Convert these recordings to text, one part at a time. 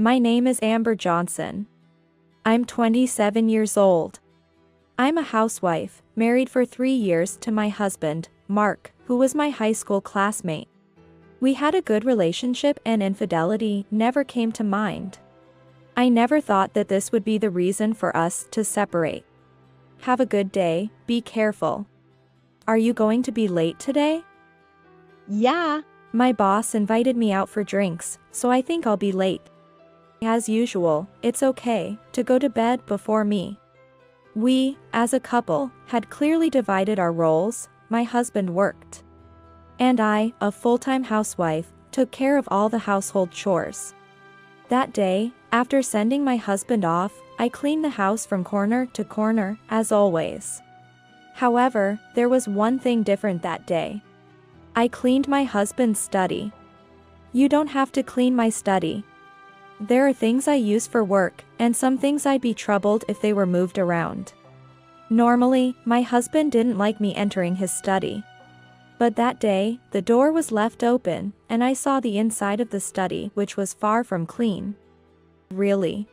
My name is Amber Johnson. I'm 27 years old. I'm a housewife, married for 3 years to my husband, Mark, who was my high school classmate. We had a good relationship and infidelity never came to mind. I never thought that this would be the reason for us to separate. Have a good day, be careful. Are you going to be late today? Yeah. My boss invited me out for drinks, so I think I'll be late. As usual, it's okay to go to bed before me. We, as a couple, had clearly divided our roles. My husband worked, and I, a full-time housewife, took care of all the household chores. That day, after sending my husband off, I cleaned the house from corner to corner, as always. However, there was one thing different that day. I cleaned my husband's study. You don't have to clean my study. There are things I use for work, and some things I'd be troubled if they were moved around. Normally, my husband didn't like me entering his study. But that day, the door was left open, and I saw the inside of the study, which was far from clean. Really?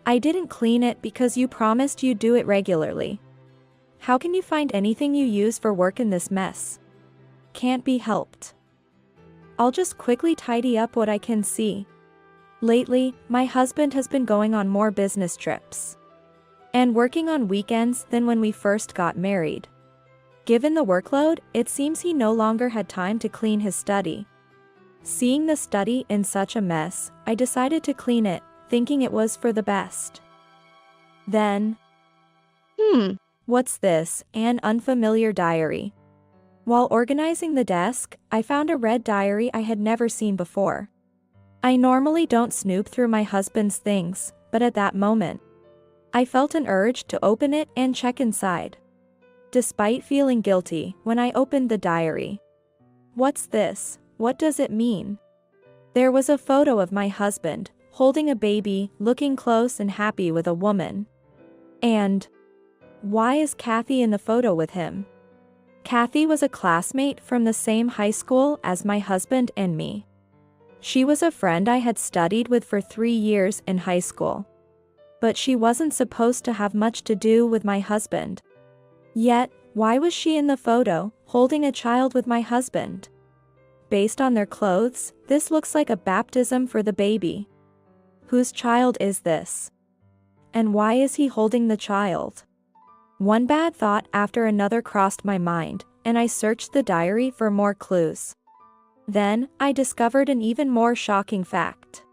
I didn't clean it because you promised you'd do it regularly. How can you find anything you use for work in this mess? Can't be helped. I'll just quickly tidy up what I can see. Lately, my husband has been going on more business trips and working on weekends than when we first got married. Given the workload, it seems he no longer had time to clean his study. Seeing the study in such a mess, I decided to clean it, thinking it was for the best. Then, what's this? An unfamiliar diary. While organizing the desk, I found a red diary I had never seen before. I normally don't snoop through my husband's things, but at that moment, I felt an urge to open it and check inside. Despite feeling guilty when I opened the diary. What's this? What does it mean? There was a photo of my husband, holding a baby, looking close and happy with a woman. And why is Kathy in the photo with him? Kathy was a classmate from the same high school as my husband and me. She was a friend I had studied with for 3 years in high school. But she wasn't supposed to have much to do with my husband. Yet, why was she in the photo, holding a child with my husband? Based on their clothes, this looks like a baptism for the baby. Whose child is this? And why is he holding the child? One bad thought after another crossed my mind, and I searched the diary for more clues. Then, I discovered an even more shocking fact.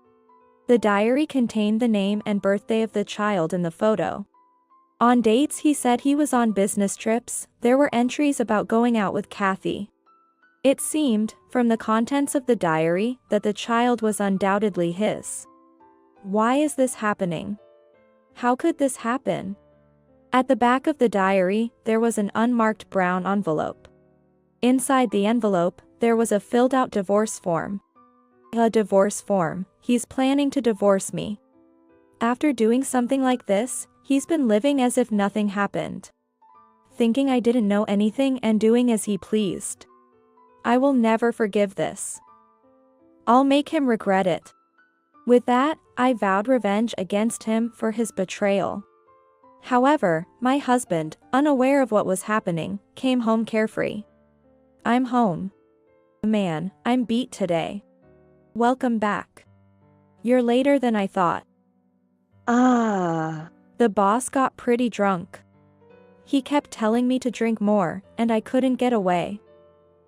The diary contained the name and birthday of the child in the photo. On dates he said he was on business trips. There were entries about going out with Kathy. It seemed, from the contents of the diary, that the child was undoubtedly his. Why is this happening? How could this happen? At the back of the diary, there was an unmarked brown envelope. Inside the envelope, there was a filled-out divorce form. A divorce form. He's planning to divorce me. After doing something like this, he's been living as if nothing happened. Thinking I didn't know anything and doing as he pleased. I will never forgive this. I'll make him regret it. With that, I vowed revenge against him for his betrayal. However, my husband, unaware of what was happening, came home carefree. I'm home. Man, I'm beat today. Welcome back. You're later than I thought. The boss got pretty drunk. He kept telling me to drink more, and I couldn't get away.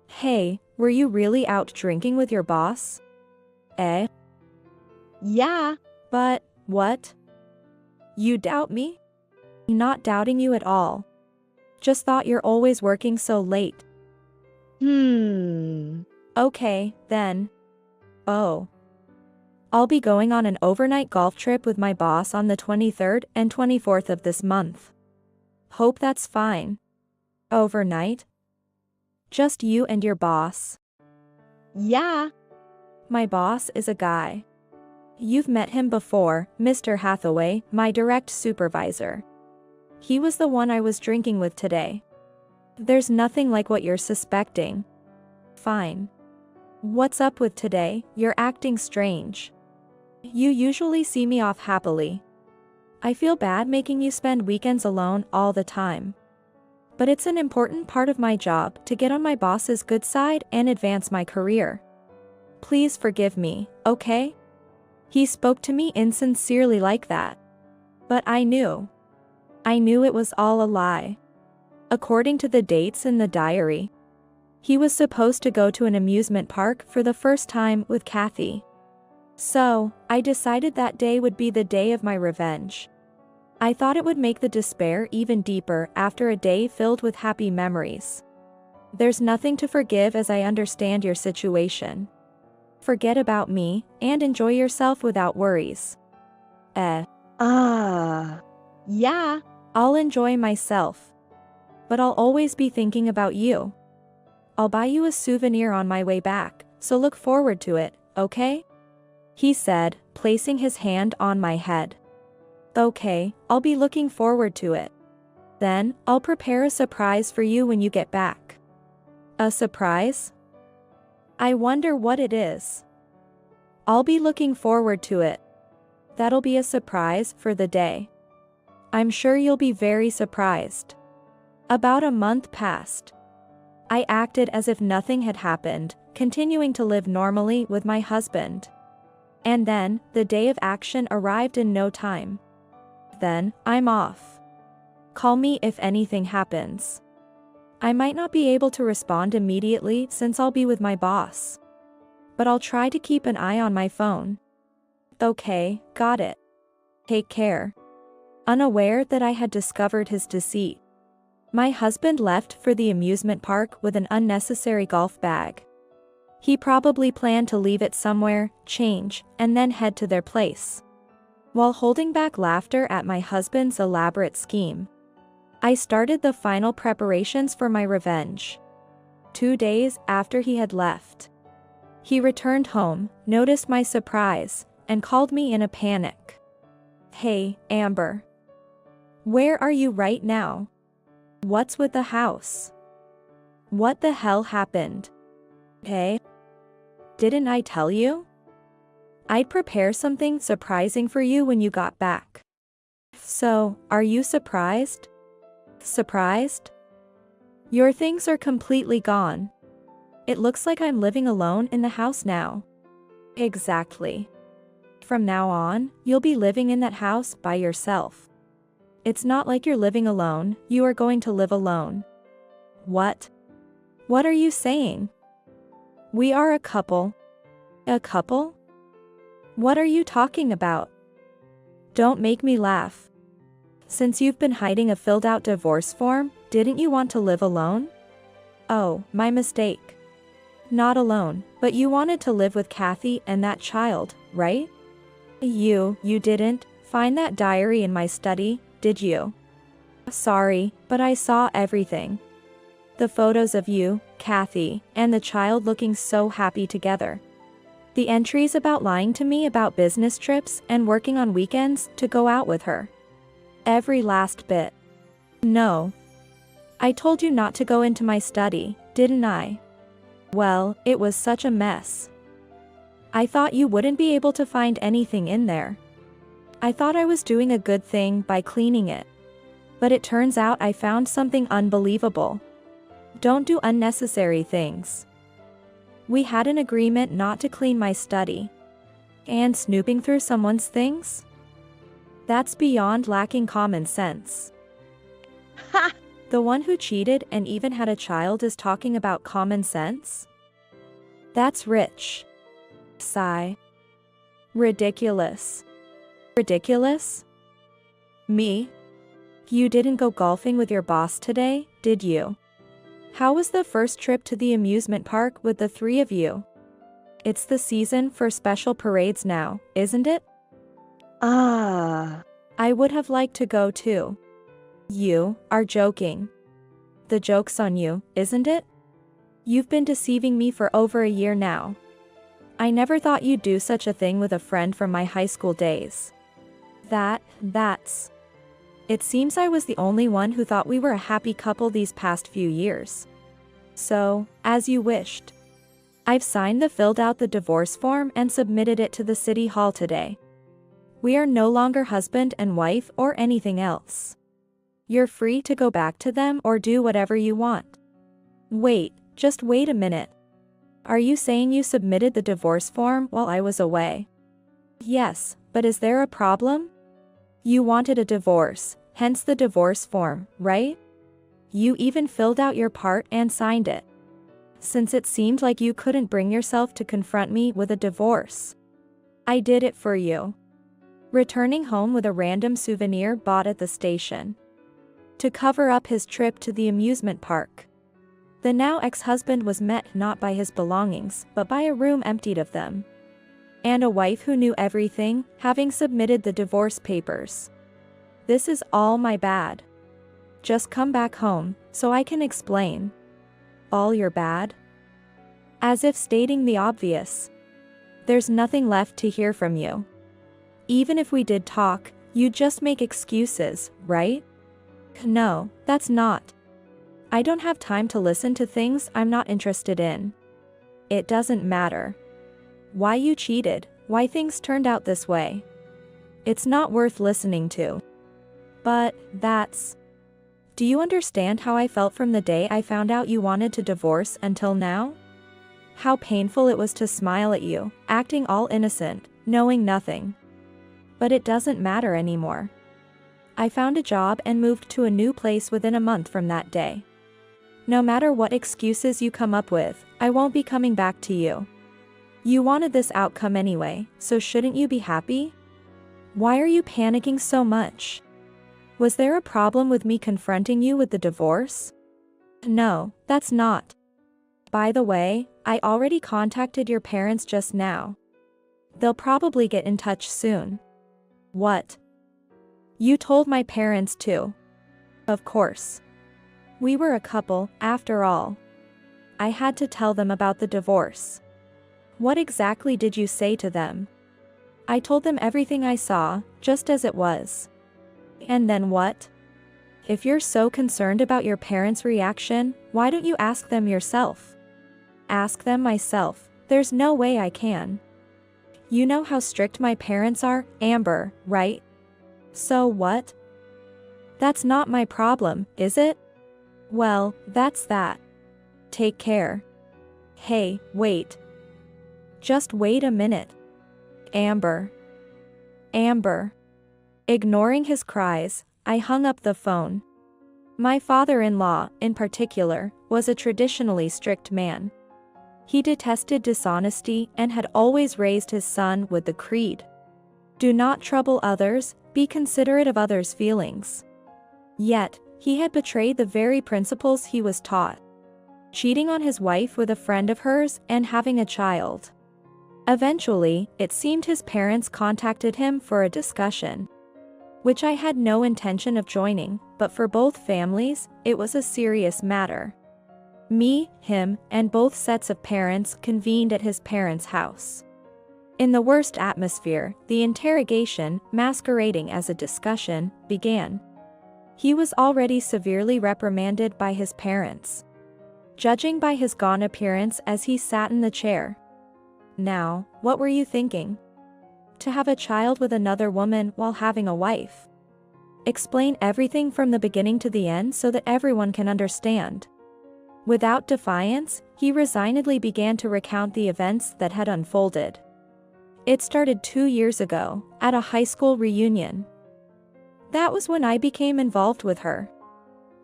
Hey, were you really out drinking with your boss? Eh? Yeah. But, what? You doubt me? Not doubting you at all. Just thought you're always working so late. Okay, then. Oh. I'll be going on an overnight golf trip with my boss on the 23rd and 24th of this month. Hope that's fine. Overnight? Just you and your boss? Yeah. My boss is a guy. You've met him before, Mr. Hathaway, my direct supervisor. He was the one I was drinking with today. There's nothing like what you're suspecting. Fine. What's up with today? You're acting strange. You usually see me off happily. I feel bad making you spend weekends alone all the time. But it's an important part of my job to get on my boss's good side and advance my career. Please forgive me, okay? He spoke to me insincerely like that. But I knew. I knew it was all a lie. According to the dates in the diary, he was supposed to go to an amusement park for the first time with Kathy. So, I decided that day would be the day of my revenge. I thought it would make the despair even deeper after a day filled with happy memories. There's nothing to forgive as I understand your situation. Forget about me, and enjoy yourself without worries. Yeah. I'll enjoy myself. But I'll always be thinking about you. I'll buy you a souvenir on my way back, so look forward to it, okay? He said, placing his hand on my head. Okay, I'll be looking forward to it. Then, I'll prepare a surprise for you when you get back. A surprise? I wonder what it is. I'll be looking forward to it. That'll be a surprise for the day. I'm sure you'll be very surprised. About a month passed. I acted as if nothing had happened, continuing to live normally with my husband. And then, the day of action arrived in no time. Then, I'm off. Call me if anything happens. I might not be able to respond immediately since I'll be with my boss. But I'll try to keep an eye on my phone. Okay, got it. Take care. Unaware that I had discovered his deceit, my husband left for the amusement park with an unnecessary golf bag. He probably planned to leave it somewhere, change, and then head to their place. While holding back laughter at my husband's elaborate scheme, I started the final preparations for my revenge. 2 days after he had left, he returned home, noticed my surprise, and called me in a panic. Hey, Amber. Where are you right now? What's with the house? What the hell happened? Hey? Didn't I tell you? I'd prepare something surprising for you when you got back. So, are you surprised? Surprised? Your things are completely gone. It looks like I'm living alone in the house now. Exactly. From now on, you'll be living in that house by yourself. It's not like you're living alone, you are going to live alone. What? What are you saying? We are a couple. A couple? What are you talking about? Don't make me laugh. Since you've been hiding a filled-out divorce form, didn't you want to live alone? Oh, my mistake. Not alone, but you wanted to live with Kathy and that child, right? You didn't find that diary in my study, did you? Sorry, but I saw everything. The photos of you, Kathy, and the child looking so happy together. The entries about lying to me about business trips and working on weekends to go out with her. Every last bit. No. I told you not to go into my study, didn't I? Well, it was such a mess. I thought you wouldn't be able to find anything in there. I thought I was doing a good thing by cleaning it. But it turns out I found something unbelievable. Don't do unnecessary things. We had an agreement not to clean my study. And snooping through someone's things? That's beyond lacking common sense. Ha! The one who cheated and even had a child is talking about common sense? That's rich. Sigh. Ridiculous. Ridiculous? Me? You didn't go golfing with your boss today, did you? How was the first trip to the amusement park with the 3 of you? It's the season for special parades now, isn't it? I would have liked to go too. You are joking. The joke's on you, isn't it? You've been deceiving me for over a year now. I never thought you'd do such a thing with a friend from my high school days. That's... It seems I was the only one who thought we were a happy couple these past few years. So, as you wished. I've filled out the divorce form and submitted it to the city hall today. We are no longer husband and wife or anything else. You're free to go back to them or do whatever you want. Wait, just wait a minute. Are you saying you submitted the divorce form while I was away? Yes, but is there a problem? You wanted a divorce, hence the divorce form, right? You even filled out your part and signed it. Since it seemed like you couldn't bring yourself to confront me with a divorce, I did it for you. Returning home with a random souvenir bought at the station to cover up his trip to the amusement park. The now ex-husband was met not by his belongings but by a room emptied of them. And a wife who knew everything, having submitted the divorce papers. This is all my bad. Just come back home, so I can explain. All your bad? As if stating the obvious. There's nothing left to hear from you. Even if we did talk, you'd just make excuses, right? No, that's not. I don't have time to listen to things I'm not interested in. It doesn't matter why you cheated, why things turned out this way. It's not worth listening to. But that's... Do you understand how I felt from the day I found out you wanted to divorce until now? How painful it was to smile at you, acting all innocent, knowing nothing. But it doesn't matter anymore. I found a job and moved to a new place within a month from that day. No matter what excuses you come up with, I won't be coming back to you. You wanted this outcome anyway, so shouldn't you be happy? Why are you panicking so much? Was there a problem with me confronting you with the divorce? No, that's not. By the way, I already contacted your parents just now. They'll probably get in touch soon. What? You told my parents too? Of course. We were a couple, after all. I had to tell them about the divorce. What exactly did you say to them? I told them everything I saw, just as it was. And then what? If you're so concerned about your parents' reaction, why don't you ask them yourself? Ask them myself, there's no way I can. You know how strict my parents are, Amber, right? So what? That's not my problem, is it? Well, that's that. Take care. Hey, wait. Just wait a minute. Amber. Amber. Ignoring his cries, I hung up the phone. My father-in-law, in particular, was a traditionally strict man. He detested dishonesty and had always raised his son with the creed: do not trouble others, be considerate of others' feelings. Yet, he had betrayed the very principles he was taught, cheating on his wife with a friend of hers and having a child. Eventually, it seemed his parents contacted him for a discussion, which I had no intention of joining, but for both families, it was a serious matter. Me, him, and both sets of parents convened at his parents' house. In the worst atmosphere, the interrogation, masquerading as a discussion, began. He was already severely reprimanded by his parents, judging by his gaunt appearance as he sat in the chair. Now, what were you thinking? To have a child with another woman while having a wife? Explain everything from the beginning to the end so that everyone can understand. Without defiance, he resignedly began to recount the events that had unfolded. It started 2 years ago, at a high school reunion. That was when I became involved with her.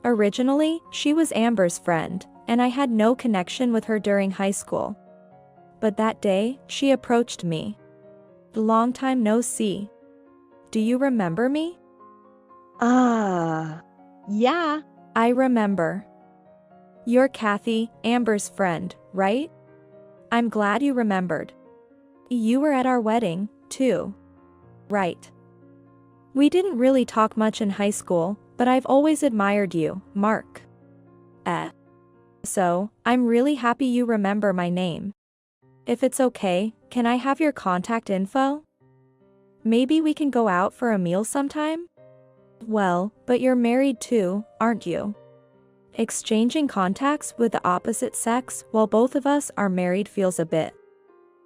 Originally, she was Amber's friend, and I had no connection with her during high school. But that day, she approached me. Long time no see. Do you remember me? Yeah. I remember. You're Kathy, Amber's friend, right? I'm glad you remembered. You were at our wedding, too. Right. We didn't really talk much in high school, but I've always admired you, Mark. So, I'm really happy you remember my name. If it's okay, can I have your contact info? Maybe we can go out for a meal sometime? Well, but you're married too, aren't you? Exchanging contacts with the opposite sex while both of us are married feels a bit.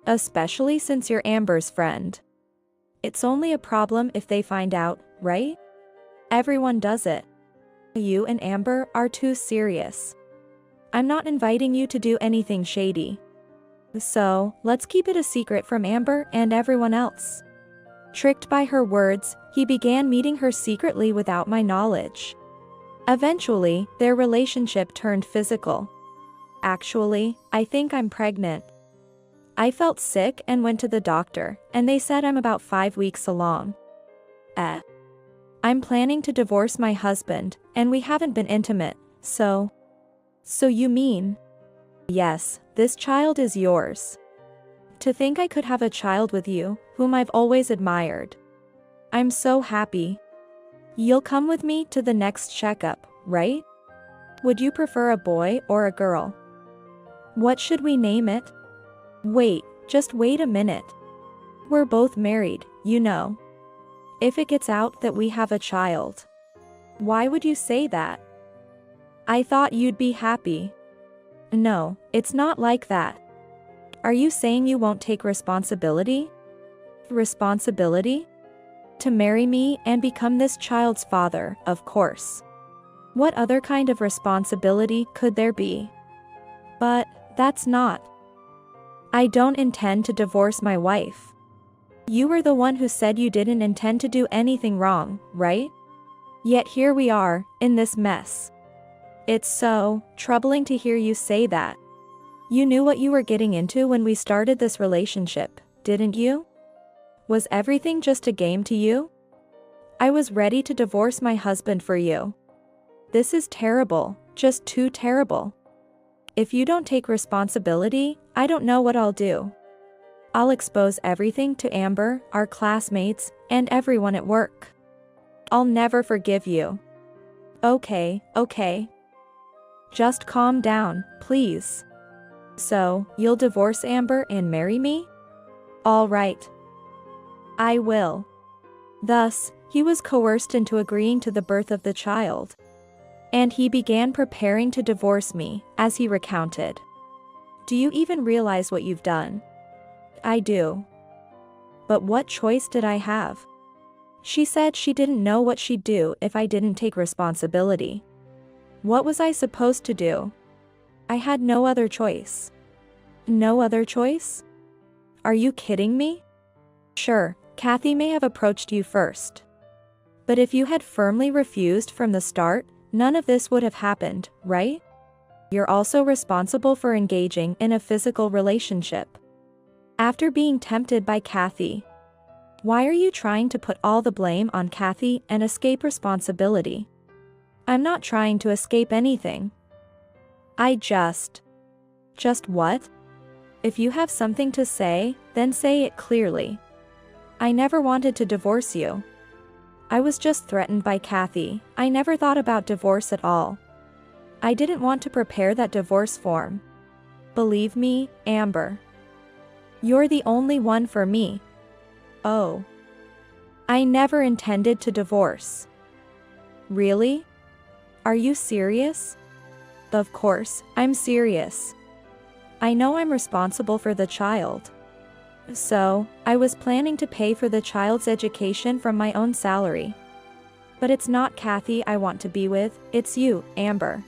Especially since you're Amber's friend. It's only a problem if they find out, right? Everyone does it. You and Amber are too serious. I'm not inviting you to do anything shady. So, let's keep it a secret from Amber and everyone else. Tricked by her words, he began meeting her secretly without my knowledge. Eventually, their relationship turned physical. Actually, I think I'm pregnant. I felt sick and went to the doctor, and they said I'm about 5 weeks along. I'm planning to divorce my husband, and we haven't been intimate, so... So you mean? Yes, this child is yours. To think I could have a child with you, whom I've always admired. I'm so happy. You'll come with me to the next checkup, right? Would you prefer a boy or a girl? What should we name it? Wait, just wait a minute. We're both married, you know. If it gets out that we have a child. Why would you say that? I thought you'd be happy. No, it's not like that. Are you saying you won't take responsibility? Responsibility? To marry me and become this child's father, of course. What other kind of responsibility could there be? But, that's not. I don't intend to divorce my wife. You were the one who said you didn't intend to do anything wrong, right? Yet here we are, in this mess. It's so troubling to hear you say that. You knew what you were getting into when we started this relationship, didn't you? Was everything just a game to you? I was ready to divorce my husband for you. This is terrible, just too terrible. If you don't take responsibility, I don't know what I'll do. I'll expose everything to Amber, our classmates, and everyone at work. I'll never forgive you. Okay. Just calm down, please. So, you'll divorce Amber and marry me? All right. I will. Thus, he was coerced into agreeing to the birth of the child. And he began preparing to divorce me, as he recounted. Do you even realize what you've done? I do. But what choice did I have? She said she didn't know what she'd do if I didn't take responsibility. What was I supposed to do? I had no other choice. No other choice? Are you kidding me? Sure, Kathy may have approached you first. But if you had firmly refused from the start, none of this would have happened, right? You're also responsible for engaging in a physical relationship. After being tempted by Kathy. Why are you trying to put all the blame on Kathy and escape responsibility? I'm not trying to escape anything. Just what? If you have something to say, then say it clearly. I never wanted to divorce you. I was just threatened by Kathy. I never thought about divorce at all. I didn't want to prepare that divorce form. Believe me, Amber. You're the only one for me. Oh. I never intended to divorce. Really? Are you serious? Of course, I'm serious. I know I'm responsible for the child. So, I was planning to pay for the child's education from my own salary. But it's not Kathy I want to be with, it's you, Amber.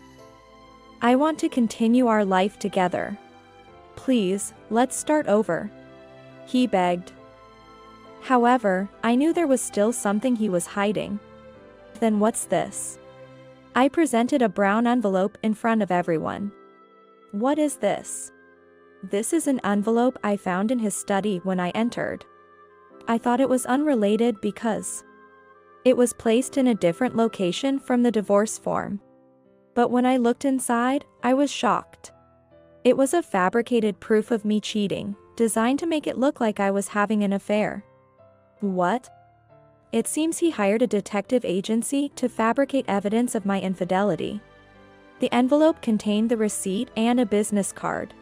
I want to continue our life together. Please, let's start over. He begged. However, I knew there was still something he was hiding. Then what's this? I presented a brown envelope in front of everyone. What is this? This is an envelope I found in his study when I entered. I thought it was unrelated because it was placed in a different location from the divorce form. But when I looked inside, I was shocked. It was a fabricated proof of me cheating, designed to make it look like I was having an affair. What? It seems he hired a detective agency to fabricate evidence of my infidelity. The envelope contained the receipt and a business card.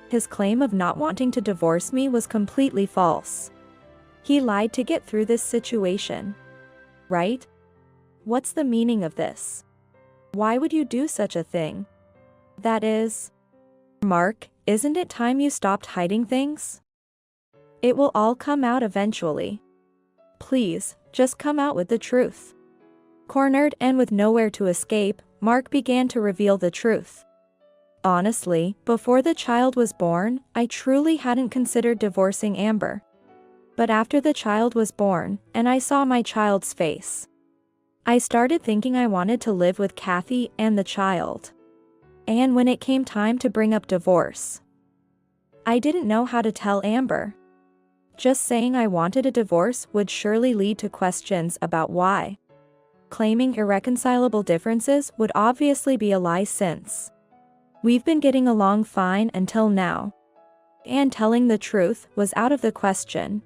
His claim of not wanting to divorce me was completely false. He lied to get through this situation. Right? What's the meaning of this? Why would you do such a thing? That is... Mark, isn't it time you stopped hiding things? It will all come out eventually. Please, just come out with the truth. Cornered and with nowhere to escape, Mark began to reveal the truth. Honestly, before the child was born, I truly hadn't considered divorcing Amber. But after the child was born, and I saw my child's face, I started thinking I wanted to live with Kathy and the child. And when it came time to bring up divorce, I didn't know how to tell Amber. Just saying I wanted a divorce would surely lead to questions about why. Claiming irreconcilable differences would obviously be a lie since we've been getting along fine until now. And telling the truth was out of the question.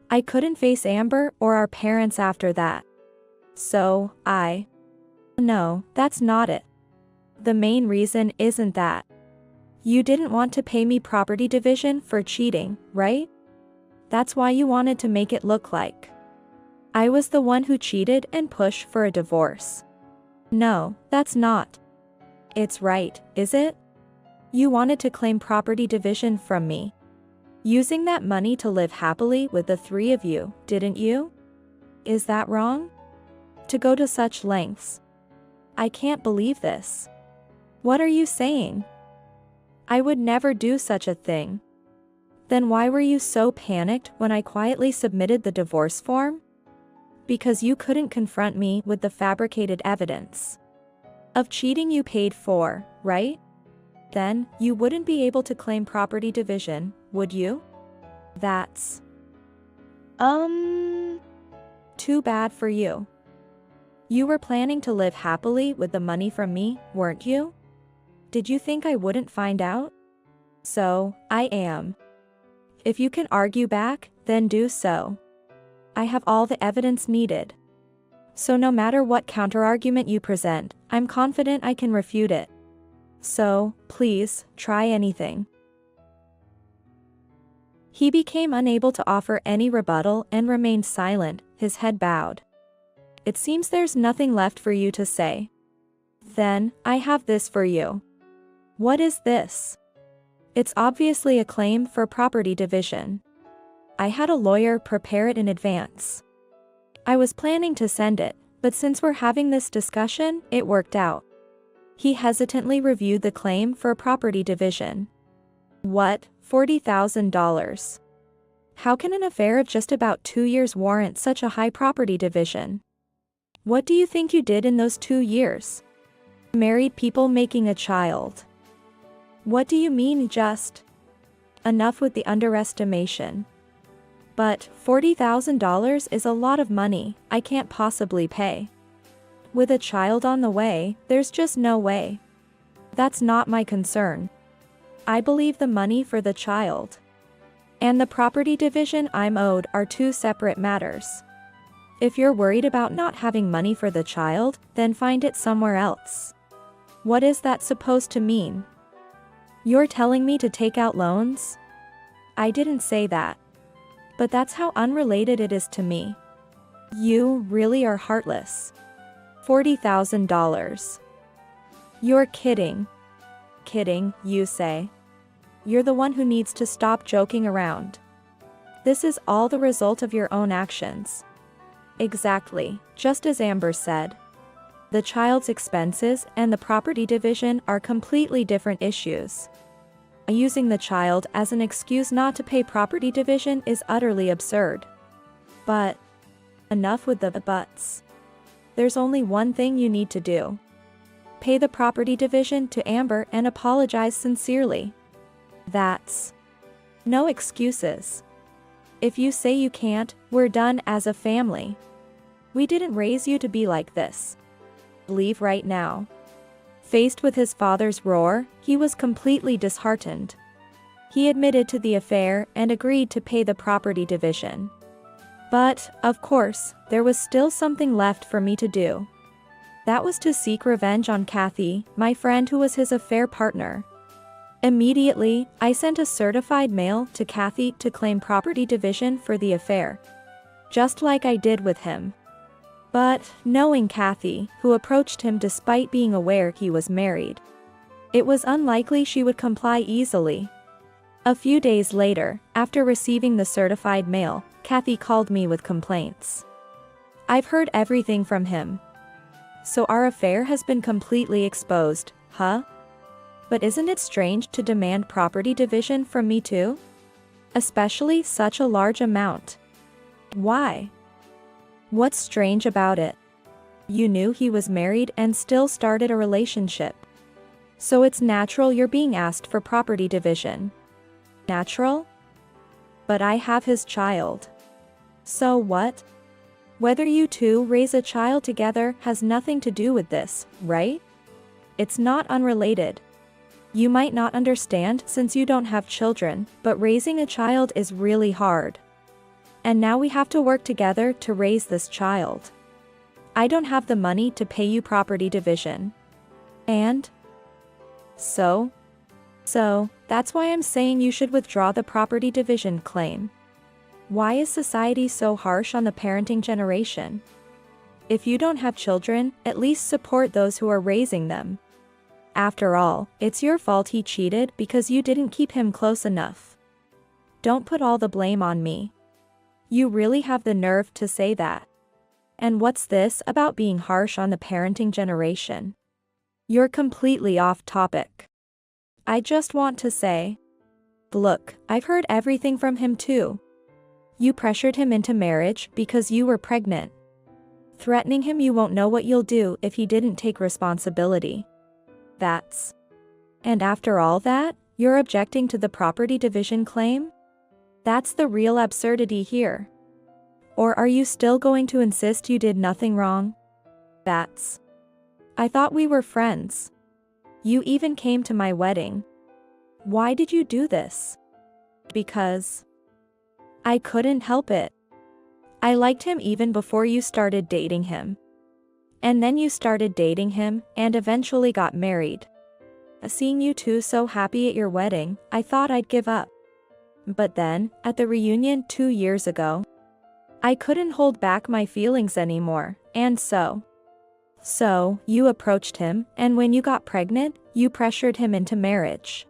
I couldn't face Amber or our parents after that. So, No, that's not it. The main reason isn't that. You didn't want to pay me property division for cheating, right? That's why you wanted to make it look like I was the one who cheated and pushed for a divorce. No, that's not. It's right, is it? You wanted to claim property division from me, using that money to live happily with the three of you, didn't you? Is that wrong? To go to such lengths. I can't believe this. What are you saying? I would never do such a thing. Then why were you so panicked when I quietly submitted the divorce form? Because you couldn't confront me with the fabricated evidence of cheating you paid for, right? Then, you wouldn't be able to claim property division, would you? That's... too bad for you. You were planning to live happily with the money from me, weren't you? Did you think I wouldn't find out? So, I am. If you can argue back, then do so. I have all the evidence needed. So no matter what counterargument you present, I'm confident I can refute it. So, please, try anything. He became unable to offer any rebuttal and remained silent, his head bowed. It seems there's nothing left for you to say. Then, I have this for you. What is this? It's obviously a claim for property division. I had a lawyer prepare it in advance. I was planning to send it, but since we're having this discussion, it worked out. He hesitantly reviewed the claim for property division. What, $40,000? How can an affair of just about 2 years warrant such a high property division? What do you think you did in those 2 years? Married people making a child. What do you mean just? Enough with the underestimation. But $40,000 is a lot of money I can't possibly pay. With a child on the way, there's just no way. That's not my concern. I believe the money for the child and the property division I'm owed are two separate matters. If you're worried about not having money for the child, then find it somewhere else. What is that supposed to mean? You're telling me to take out loans? I didn't say that. But that's how unrelated it is to me. You really are heartless. $40,000. You're kidding. Kidding, you say. You're the one who needs to stop joking around. This is all the result of your own actions. Exactly, just as Amber said. The child's expenses and the property division are completely different issues. Using the child as an excuse not to pay property division is utterly absurd. But, enough with the buts. There's only one thing you need to do. Pay the property division to Amber and apologize sincerely. That's no excuses. If you say you can't, we're done as a family. We didn't raise you to be like this. Leave right now. Faced with his father's roar, he was completely disheartened. He admitted to the affair and agreed to pay the property division. But, of course, there was still something left for me to do. That was to seek revenge on Kathy, my friend who was his affair partner. Immediately, I sent a certified mail to Kathy to claim property division for the affair. Just like I did with him. But, knowing Kathy, who approached him despite being aware he was married, it was unlikely she would comply easily. A few days later, after receiving the certified mail, Kathy called me with complaints. "I've heard everything from him. So our affair has been completely exposed, huh? But isn't it strange to demand property division from me too? Especially such a large amount. Why? What's strange about it? You knew he was married and still started a relationship. So it's natural you're being asked for property division." Natural? But I have his child. So what? Whether you two raise a child together has nothing to do with this, right? It's not unrelated. You might not understand since you don't have children, but raising a child is really hard. And now we have to work together to raise this child. I don't have the money to pay you property division. And? So, that's why I'm saying you should withdraw the property division claim. Why is society so harsh on the parenting generation? If you don't have children, at least support those who are raising them. After all, it's your fault he cheated because you didn't keep him close enough. Don't put all the blame on me. You really have the nerve to say that. And what's this about being harsh on the parenting generation? You're completely off topic. I just want to say, look, I've heard everything from him too. You pressured him into marriage because you were pregnant. Threatening him you won't know what you'll do if he didn't take responsibility. And after all that, you're objecting to the property division claim? That's the real absurdity here. Or are you still going to insist you did nothing wrong? I thought we were friends. You even came to my wedding. Why did you do this? Because I couldn't help it. I liked him even before you started dating him. And then you started dating him and eventually got married. Seeing you two so happy at your wedding, I thought I'd give up. But then, at the reunion 2 years ago, I couldn't hold back my feelings anymore, and so you approached him, and when you got pregnant, you pressured him into marriage.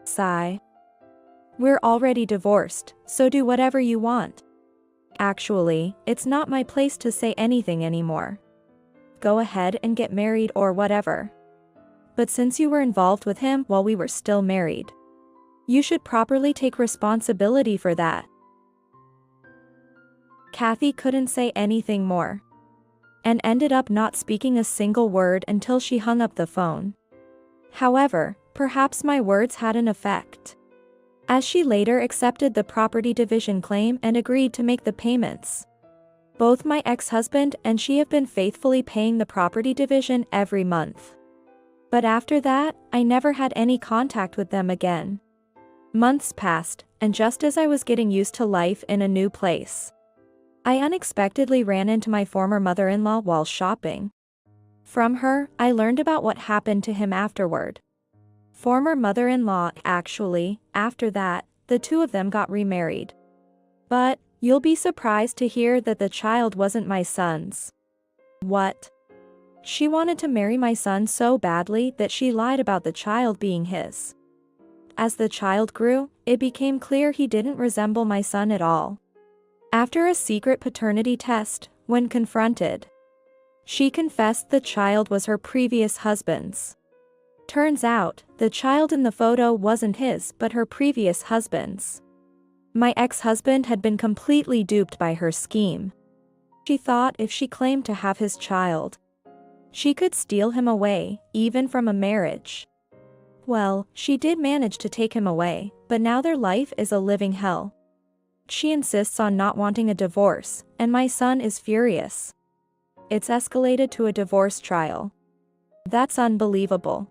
Sigh. We're already divorced, so do whatever you want. Actually, it's not my place to say anything anymore. Go ahead and get married or whatever. But since you were involved with him while we were still married, you should properly take responsibility for that. Kathy couldn't say anything more, and ended up not speaking a single word until she hung up the phone. However, perhaps my words had an effect, as she later accepted the property division claim and agreed to make the payments. Both my ex-husband and she have been faithfully paying the property division every month. But after that, I never had any contact with them again. Months passed, and just as I was getting used to life in a new place, I unexpectedly ran into my former mother-in-law while shopping. From her, I learned about what happened to him afterward. Former mother-in-law, actually, after that, the two of them got remarried. But, you'll be surprised to hear that the child wasn't my son's. What? She wanted to marry my son so badly that she lied about the child being his. As the child grew, it became clear he didn't resemble my son at all. After a secret paternity test, when confronted, she confessed the child was her previous husband's. Turns out, the child in the photo wasn't his but her previous husband's. My ex-husband had been completely duped by her scheme. She thought if she claimed to have his child, she could steal him away, even from a marriage. Well, she did manage to take him away, but now their life is a living hell. She insists on not wanting a divorce, and my son is furious. It's escalated to a divorce trial. That's unbelievable.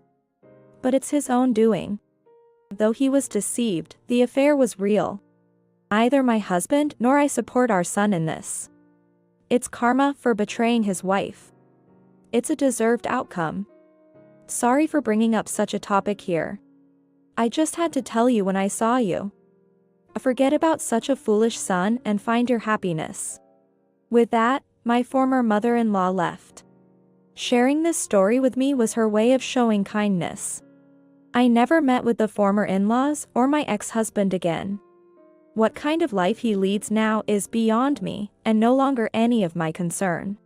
But it's his own doing. Though he was deceived, the affair was real. Neither my husband nor I support our son in this. It's karma for betraying his wife. It's a deserved outcome. Sorry for bringing up such a topic here. I just had to tell you when I saw you. Forget about such a foolish son and find your happiness. With that, my former mother-in-law left. Sharing this story with me was her way of showing kindness. I never met with the former in-laws or my ex-husband again. What kind of life he leads now is beyond me, and no longer any of my concern.